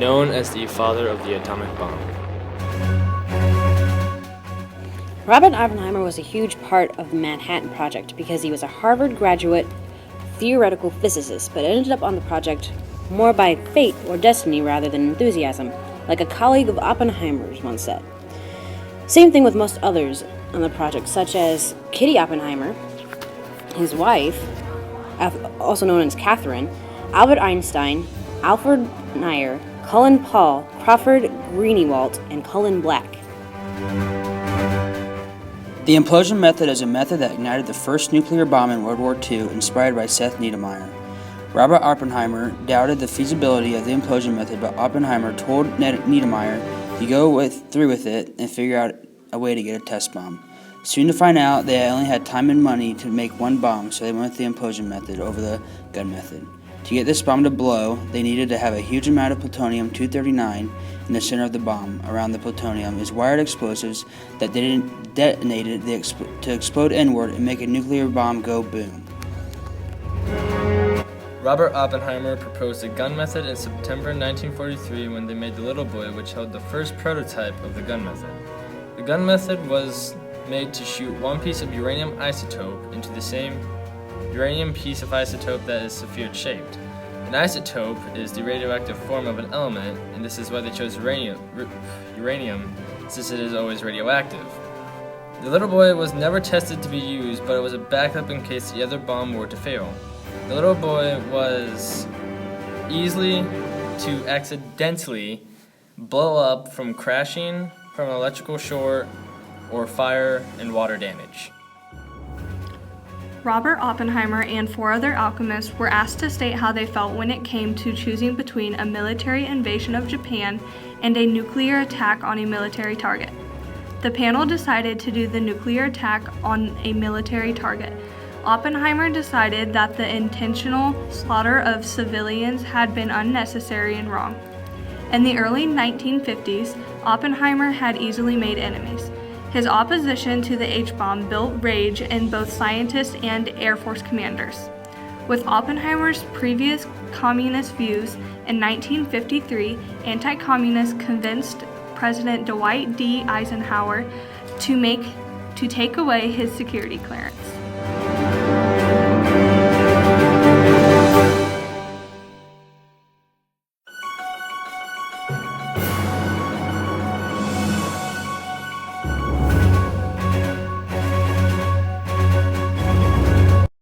known as the father of the atomic bomb. Robert Oppenheimer was a huge part of the Manhattan Project because he was a Harvard graduate theoretical physicist, but ended up on the project more by fate or destiny rather than enthusiasm, like a colleague of Oppenheimer's once said. Same thing with most others on the project, such as Kitty Oppenheimer, his wife, also known as Catherine, Albert Einstein, Alfred Nair, Cullen Paul, Crawford Greenewalt, and Cullen Black. The implosion method is a method that ignited the first nuclear bomb in World War II, inspired by Seth Niedermeyer. Robert Oppenheimer doubted the feasibility of the implosion method, but Oppenheimer told Niedermeyer to go through with it and figure out a way to get a test bomb. Soon to find out, they only had time and money to make one bomb, so they went with the implosion method over the gun method. To get this bomb to blow, they needed to have a huge amount of plutonium-239 in the center of the bomb. Around the plutonium is wired explosives that detonated to explode inward and make a nuclear bomb go boom. Robert Oppenheimer proposed the gun method in September 1943 when they made the Little Boy, which held the first prototype of the gun method. The gun method was made to shoot one piece of uranium isotope into the same uranium piece of isotope that is Cepheid-shaped. An isotope is the radioactive form of an element, and this is why they chose uranium, since it is always radioactive. The Little Boy was never tested to be used, but it was a backup in case the other bomb were to fail. The Little Boy was easily to accidentally blow up from crashing from an electrical short or fire and water damage. Robert Oppenheimer and 4 other alchemists were asked to state how they felt when it came to choosing between a military invasion of Japan and a nuclear attack on a military target. The panel decided to do the nuclear attack on a military target. Oppenheimer decided that the intentional slaughter of civilians had been unnecessary and wrong. In the early 1950s, Oppenheimer had easily made enemies. His opposition to the H-bomb built rage in both scientists and Air Force commanders. With Oppenheimer's previous communist views, in 1953, anti-communists convinced President Dwight D. Eisenhower to take away his security clearance.